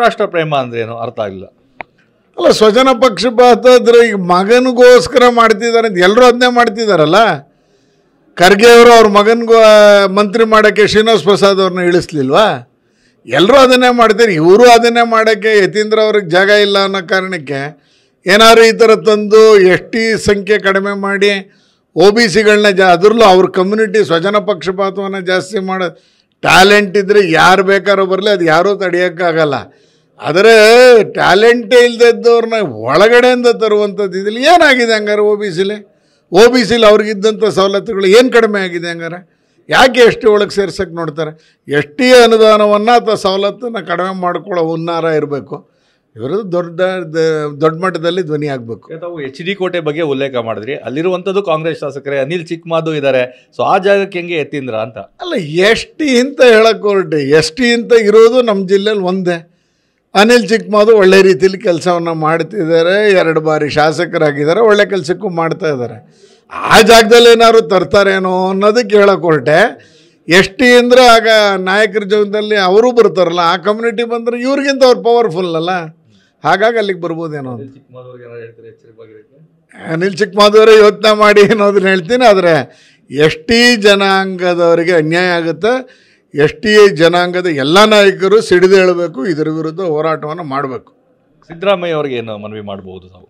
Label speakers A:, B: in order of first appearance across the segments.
A: ರಾಷ್ಟ್ರ ಪ್ರೇಮ ಅಂದ್ರೆ ಏನು ಅರ್ಥ ಆಗಿಲ್ಲ.
B: ಅಲ್ಲ, ಸ್ವಜನ ಪಕ್ಷಪಾತ ಆದರೆ ಈಗ ಮಗನಿಗೋಸ್ಕರ ಮಾಡ್ತಿದ್ದಾರೆ ಅಂತ ಎಲ್ಲರೂ ಅದನ್ನೇ ಮಾಡ್ತಿದ್ದಾರಲ್ಲ. ಖರ್ಗೆ ಅವರು ಅವ್ರ ಮಗನಿಗೂ ಮಂತ್ರಿ ಮಾಡೋಕ್ಕೆ ಶ್ರೀನಿವಾಸ್ ಪ್ರಸಾದ್ ಅವ್ರನ್ನ ಇಳಿಸ್ಲಿಲ್ವಾ? ಎಲ್ಲರೂ ಅದನ್ನೇ ಮಾಡ್ತಾರೆ. ಇವರು ಅದನ್ನೇ ಮಾಡೋಕ್ಕೆ ಯತೀಂದ್ರ ಅವ್ರಿಗೆ ಜಾಗ ಇಲ್ಲ ಅನ್ನೋ ಕಾರಣಕ್ಕೆ ಏನಾದ್ರು ಈ ಥರ ತಂದು ಎಸ್.ಟಿ ಸಂಖ್ಯೆ ಕಡಿಮೆ ಮಾಡಿ OBCಗಳನ್ನ ಅದರಲ್ಲೂ ಅವ್ರ ಕಮ್ಯುನಿಟಿ ಸ್ವಜನ ಪಕ್ಷಪಾತವನ್ನು ಜಾಸ್ತಿ ಮಾಡೋದು. ಟ್ಯಾಲೆಂಟ್ ಇದ್ದರೆ ಯಾರು ಬೇಕಾದ್ರೂ ಬರಲಿ, ಅದು ಯಾರೂ ತಡೆಯೋಕ್ಕಾಗಲ್ಲ. ಆದರೆ ಟ್ಯಾಲೆಂಟೇ ಇಲ್ಲದವ್ರನ್ನ ಒಳಗಡೆಯಿಂದ ತರುವಂಥದ್ದು ಇದಿಲ್ಲ. ಏನಾಗಿದೆ ಹಂಗಾರೆ OBCಲಿ ಅವ್ರಿಗಿದ್ದಂಥ ಸವಲತ್ತುಗಳು ಏನು ಕಡಿಮೆ ಆಗಿದೆ ಹಂಗಾರೆ? ಯಾಕೆ ಎಸ್ ಟಿ ಒಳಗೆ ಸೇರ್ಸೋಕ್ಕೆ ನೋಡ್ತಾರೆ? ಎಸ್ ಟಿ ಅನುದಾನವನ್ನು ಅಥವಾ ಸವಲತ್ತನ್ನು ಕಡಿಮೆ ಮಾಡ್ಕೊಳ್ಳೋ ಹುನ್ನಾರ ಇರಬೇಕು. ಇವರದ್ದು ದೊಡ್ಡ ಮಟ್ಟದಲ್ಲಿ ಧ್ವನಿ ಆಗಬೇಕು.
A: ತಾವು HD ಕೋಟೆ ಬಗ್ಗೆ ಉಲ್ಲೇಖ ಮಾಡಿದ್ರಿ. ಅಲ್ಲಿರುವಂಥದ್ದು ಕಾಂಗ್ರೆಸ್ ಶಾಸಕರೇ, ಅನಿಲ್ ಚಿಕ್ಕಮಾದು ಇದ್ದಾರೆ. ಸೊ ಆ ಜಾಗಕ್ಕೆ ಹೆಂಗೆ ಯತೀಂದ್ರ ಅಂತ?
B: ಅಲ್ಲ, ಎಸ್ ಟಿ ಅಂತ ಹೇಳಕ್ಕೆ ಹೊರಟೆ. ಎಸ್ ಟಿ ಅಂತ ಇರೋದು ನಮ್ಮ ಜಿಲ್ಲೆಯಲ್ಲಿ ಒಂದೇ. ಅನಿಲ್ ಚಿಕ್ಕಮಾದು ಒಳ್ಳೆ ರೀತಿಯಲ್ಲಿ ಕೆಲಸವನ್ನು ಮಾಡ್ತಿದ್ದಾರೆ, 2 ಬಾರಿ ಶಾಸಕರಾಗಿದ್ದಾರೆ, ಒಳ್ಳೆ ಕೆಲಸಕ್ಕೂ ಮಾಡ್ತಾ ಇದ್ದಾರೆ. ಆ ಜಾಗದಲ್ಲಿ ಏನಾದ್ರು ತರ್ತಾರೇನೋ ಅನ್ನೋದಕ್ಕೆ ಹೇಳಕ್ಕೆ ಹೊರಟೆ. ಎಸ್ ಟಿ ಅಂದರೆ ಆಗ ನಾಯಕರ ಜೀವನದಲ್ಲಿ ಅವರು ಬರ್ತಾರಲ್ಲ, ಆ ಕಮ್ಯುನಿಟಿ ಬಂದರೆ ಇವ್ರಿಗಿಂತ ಅವ್ರು ಪವರ್ಫುಲ್ ಅಲ್ಲ, ಹಾಗಾಗಿ ಅಲ್ಲಿಗೆ ಬರ್ಬೋದೇನೋ. ಅನಿಲ್ ಚಿಕ್ಕಮಾದವರೇ ಯೋಚನೆ ಮಾಡಿ ಅನ್ನೋದನ್ನ ಹೇಳ್ತೀನಿ. ಆದರೆ ಎಸ್ ಟಿ ಜನಾಂಗದವರಿಗೆ ಅನ್ಯಾಯ ಆಗುತ್ತೆ. ಎಸ್ ಟಿ ಜನಾಂಗದ ಎಲ್ಲ ನಾಯಕರು ಸಿಡಿದು ಹೇಳಬೇಕು, ಇದರ ವಿರುದ್ಧ ಹೋರಾಟವನ್ನು ಮಾಡಬೇಕು.
A: ಸಿದ್ದರಾಮಯ್ಯ ಅವ್ರಿಗೆ ಏನು ಮನವಿ ಮಾಡಬಹುದು ತಾವು?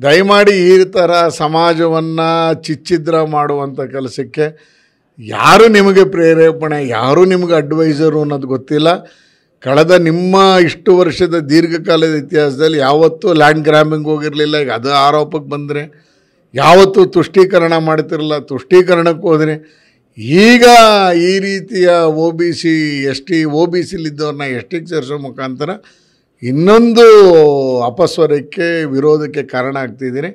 B: ದಯಮಾಡಿ ಈ ಥರ ಸಮಾಜವನ್ನು ಚಿಚ್ಛಿದ್ರ ಮಾಡುವಂಥ ಕೆಲಸಕ್ಕೆ ಯಾರು ನಿಮಗೆ ಪ್ರೇರೇಪಣೆ, ಯಾರು ನಿಮಗೆ ಅಡ್ವೈಸರು ಅನ್ನೋದು ಗೊತ್ತಿಲ್ಲ. ಕಳೆದ ನಿಮ್ಮ ಇಷ್ಟು ವರ್ಷದ ದೀರ್ಘಕಾಲದ ಇತಿಹಾಸದಲ್ಲಿ ಯಾವತ್ತೂ ಲ್ಯಾಂಡ್ ಗ್ರ್ಯಾಬಿಂಗ್ ಹೋಗಿರಲಿಲ್ಲ. ಈಗ ಅದು ಆರೋಪಕ್ಕೆ ಬಂದರೆ ಯಾವತ್ತೂ ತುಷ್ಟೀಕರಣ ಮಾಡ್ತಿರಲಿಲ್ಲ, ತುಷ್ಟೀಕರಣಕ್ಕೆ ಹೋದರೆ ಈಗ ಈ ರೀತಿಯ OBC OBCಲಿದ್ದವ್ರನ್ನ ಎಸ್ ಟಿಗೆ ಸೇರಿಸೋ ಮುಖಾಂತರ ಇನ್ನೊಂದು ಅಪಸ್ವರಕ್ಕೆ, ವಿರೋಧಕ್ಕೆ ಕಾರಣ ಆಗ್ತಿದ್ದೀರಿ.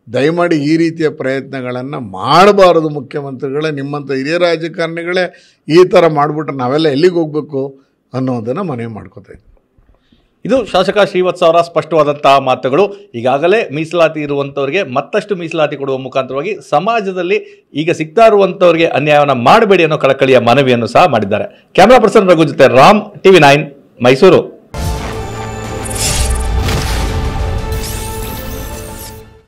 B: ದಯಮಾಡಿ ಈ ರೀತಿಯ ಪ್ರಯತ್ನಗಳನ್ನು ಮಾಡಬಾರದು. ಮುಖ್ಯಮಂತ್ರಿಗಳೇ, ನಿಮ್ಮಂಥ ಹಿರಿಯ ರಾಜಕಾರಣಿಗಳೇ ಈ ಥರ ಮಾಡಿಬಿಟ್ರೆ ನಾವೆಲ್ಲ ಎಲ್ಲಿಗೆ ಹೋಗಬೇಕು ಅನ್ನೋದನ್ನು ಮನವಿ ಮಾಡ್ಕೋತಾ ಇದ್ದೀವಿ.
A: ಇದು ಶಾಸಕ ಶ್ರೀವತ್ಸ ಅವರ ಸ್ಪಷ್ಟವಾದಂತಹ ಮಾತುಗಳು. ಈಗಾಗಲೇ ಮೀಸಲಾತಿ ಇರುವಂಥವ್ರಿಗೆ ಮತ್ತಷ್ಟು ಮೀಸಲಾತಿ ಕೊಡುವ ಮುಖಾಂತರವಾಗಿ ಸಮಾಜದಲ್ಲಿ ಈಗ ಸಿಗ್ತಾ ಇರುವಂಥವ್ರಿಗೆ ಅನ್ಯಾಯವನ್ನು ಮಾಡಬೇಡಿ ಅನ್ನೋ ಕಳಕಳಿಯ ಮನವಿಯನ್ನು ಸಹ ಮಾಡಿದ್ದಾರೆ. ಕ್ಯಾಮರಾ ಪರ್ಸನ್ ರಘು ಜೊತೆ ರಾಮ್, TV9 ಮೈಸೂರು.